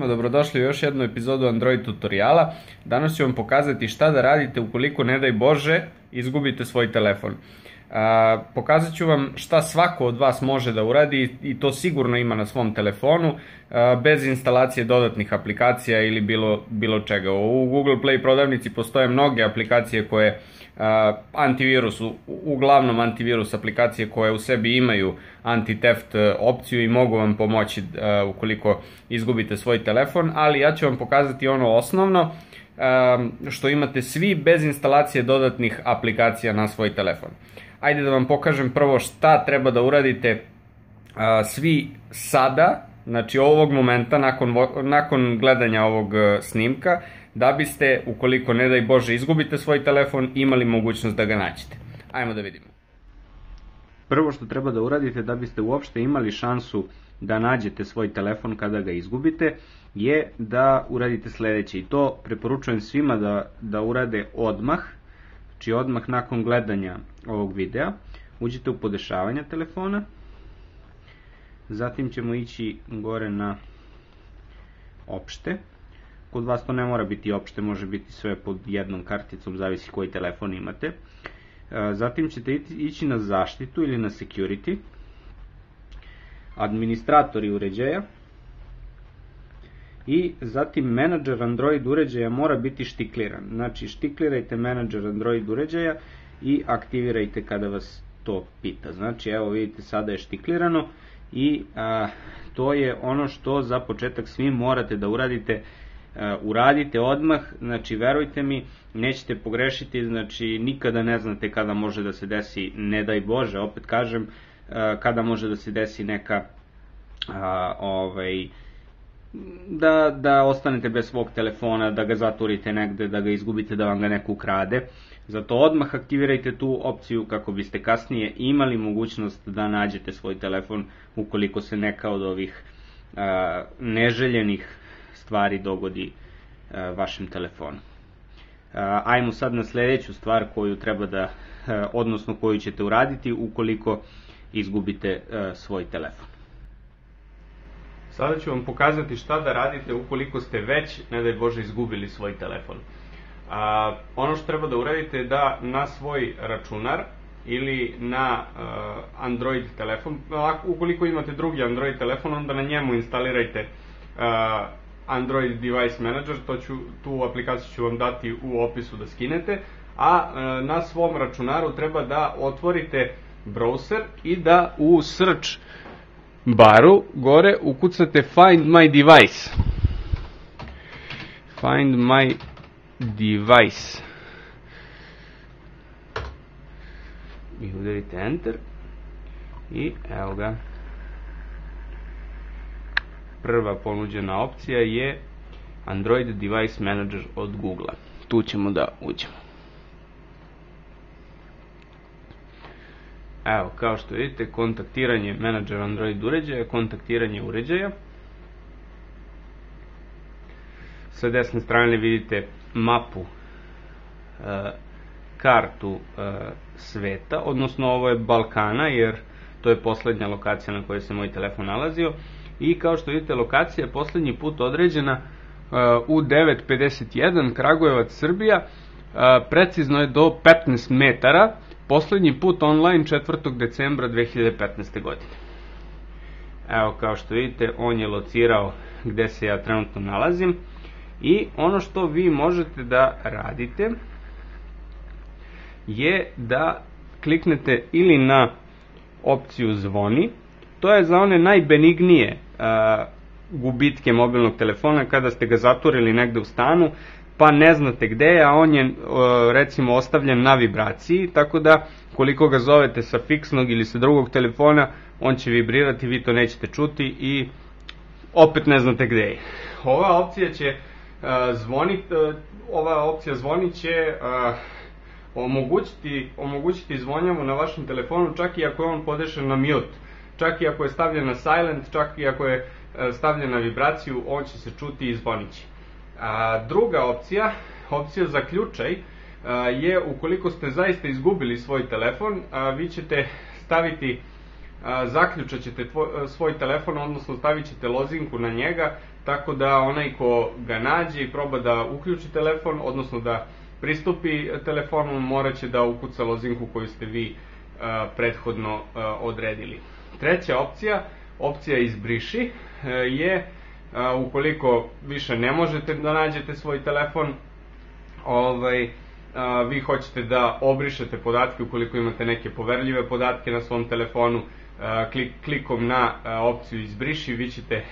svima, dobrodošli u još jednu epizodu Android tutoriala. Danas ću vam pokazati šta da radite ukoliko, ne daj Bože, izgubite svoj telefon. Pokazat ću vam šta svako od vas može da uradi i to sigurno ima na svom telefonu, bez instalacije dodatnih aplikacija ili bilo čega. U Google Play prodavnici postoje mnoge aplikacije koje uglavnom antivirus aplikacije koje u sebi imaju anti-theft opciju i mogu vam pomoći ukoliko izgubite svoj telefon, ali ja ću vam pokazati ono osnovno što imate svi bez instalacije dodatnih aplikacija na svoj telefon. Ajde da vam pokažem prvo šta treba da uradite svi sada, znači ovog momenta, nakon gledanja ovog snimka, da biste, ukoliko ne daj Bože izgubite svoj telefon, imali mogućnost da ga nađete. Ajmo da vidimo. Prvo što treba da uradite da biste uopšte imali šansu da nađete svoj telefon kada ga izgubite, je da uradite sledeće. I to preporučujem svima da urade odmah, znači odmah nakon gledanja ovog videa. Uđite u podešavanja telefona, zatim ćemo ići gore na opšte. Kod vas to ne mora biti opšte, može biti sve pod jednom karticom, zavisi koji telefon imate. Zatim ćete ići na zaštitu ili na security, administratori uređaja i zatim menadžer Android uređaja mora biti štikliran. Znači štiklirajte menadžer Android uređaja i aktivirajte kada vas to pita. Znači evo vidite, sada ještiklirano i to je ono što za početak svi morate da uradite. Uradite odmah, znači verujte mi, nećete pogrešiti, znači nikada ne znate kada može da se desi, ne daj Bože, opet kažem, kada može da se desi neka da ostanete bez svog telefona, da ga zaturite negde, da ga izgubite, da vam ga neko ukrade. Zato odmah aktivirajte tu opciju kako biste kasnije imali mogućnost da nađete svoj telefon ukoliko se neka od ovih neželjenih stvari dogodi vašem telefonu. Ajmo sad na sledeću stvar koju treba da, odnosno koju ćete uraditi ukoliko izgubite svoj telefon. Sada ću vam pokazati šta da radite ukoliko ste već, ne daj Bože, izgubili svoj telefon. Ono što treba da uradite je da na svoj računar ili na Android telefon, ukoliko imate drugi Android telefon, onda na njemu instalirajte Android Device Manager, tu aplikaciju ću vam dati u opisu da skinete, a na svom računaru treba da otvorite browser i da u search baru gore ukucate Find My Device. Find My Device. I udarite Enter i evo ga. Prva ponuđena opcija je Android Device Manager od Google-a. Tu ćemo da uđemo. Evo, kao što vidite, kontaktiranje menadžera Android uređaja, kontaktiranje uređaja. Sa desne strane vidite mapu, kartu sveta, odnosno ovo je Balkana, jer to je poslednja lokacija na kojoj se moj telefon nalazio. I kao što vidite, lokacija je poslednji put određena u 9:51, Kragujevac, Srbija. Precizno je do 15 metara. Poslednji put online 4. decembra 2015. godine. Evo, kao što vidite, on je locirao gde se ja trenutno nalazim. I ono što vi možete da radite je da kliknete ili na opciju zvoni. To je za one najbenignije gubitke mobilnog telefona, kada ste ga zaturili negde u stanu pa ne znate gde je, a on je recimo ostavljen na vibraciji, tako da koliko ga zovete sa fiksnog ili sa drugog telefona, on će vibrirati, vi to nećete čuti i opet ne znate gde je. Ova opcija zvoni će omogućiti zvonjavu na vašem telefonu čak i ako je on podešen na mute. Čak i ako je stavljen na silent, čak i ako je stavljen na vibraciju, on će se čuti i zvonići. Druga opcija, opcija za ključaj, je ukoliko ste zaista izgubili svoj telefon, vi ćete staviti, zaključat ćete svoj telefon, odnosno stavit ćete lozinku na njega tako da onaj ko ga nađe i proba da uključi telefon, odnosno da pristupi telefonu, morat će da ukuca lozinku koju ste vi prethodno odredili. Treća opcija, opcija izbriši, je ukoliko više ne možete da nađete svoj telefon, vi hoćete da obrišete podatke ukoliko imate neke poverljive podatke na svom telefonu, klikom na opciju izbriši vi ćete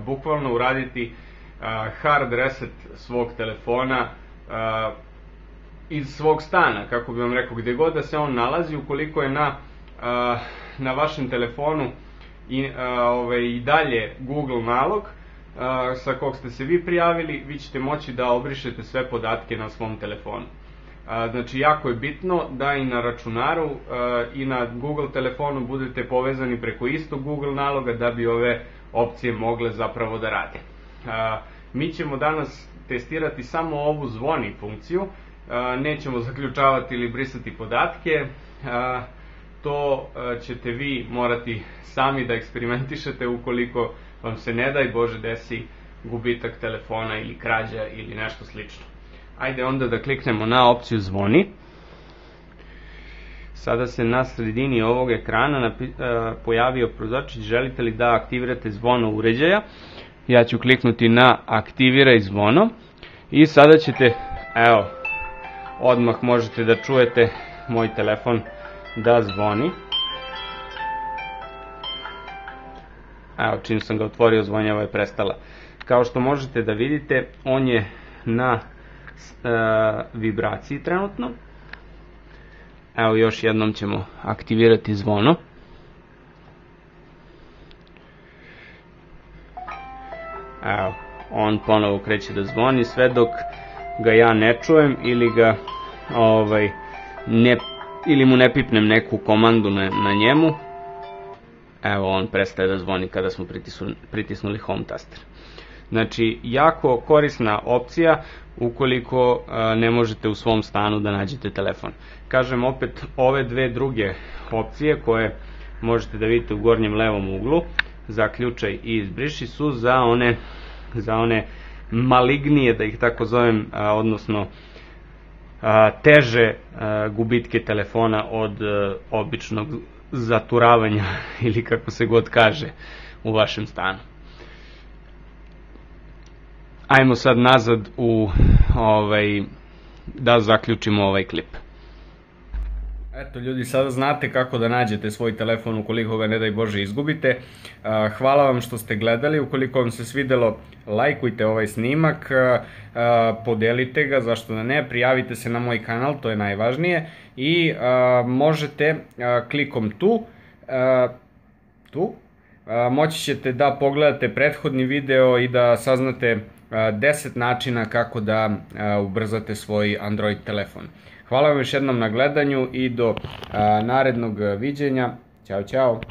bukvalno uraditi hard reset svog telefona iz svog stana, kako bi vam rekao, gde god da se on nalazi, ukoliko je na vašem telefonu i dalje Google nalog sa kog ste se vi prijavili, vi ćete moći da obrišete sve podatke na svom telefonu. Znači, jako je bitno da i na računaru i na Google telefonu budete povezani preko istog Google naloga da bi ove opcije mogle zapravo da rade. Mi ćemo danas testirati samo ovu zvoni funkciju, nećemo zaključavati ili brisati podatke, to ćete vi morati sami da eksperimentišete ukoliko vam se ne daj Bože desi gubitak telefona ili krađa ili nešto slično. Ajde onda da kliknemo na opciju zvoni. Sada se na sredini ovog ekrana pojavio prozorčić želite li da aktivirate zvono uređaja. Ja ću kliknuti na aktiviraj zvono i sada ćete, evo, odmah možete da čujete moj telefon da zvoni. Evo, čim sam ga otvorio, zvonjava je prestala. Kao što možete da vidite, on je na vibraciji trenutno. Evo, još jednom ćemo aktivirati zvono. Evo, on ponovo kreće da zvoni sve dok ga ja ne čujem ili ga ili mu ne pipnem neku komandu na njemu. Evo, on prestaje da zvoni kada smo pritisnuli home taster. Znači, jako korisna opcija ukoliko ne možete u svom stanu da nađete telefon. Kažem opet, ove dve druge opcije koje možete da vidite u gornjem levom uglu, zaključaj i izbriši, su za one malignije, da ih tako zovem, odnosno teže gubitke telefona od običnog zaturavanja ili kako se god kaže u vašem stanu. Ajmo sad nazad da zaključimo ovaj klip. Eto ljudi, sada znate kako da nađete svoj telefon ukoliko ga ne daj Bože izgubite. Hvala vam što ste gledali, ukoliko vam se svidelo lajkujte ovaj snimak, podelite ga, zašto da ne, prijavite se na moj kanal, to je najvažnije i možete klikom tu, moći ćete da pogledate prethodni video i da saznate 10 načina kako da ubrzate svoj Android telefon. Hvala vam još jednom na gledanju i do narednog viđenja. Ćao, ćao!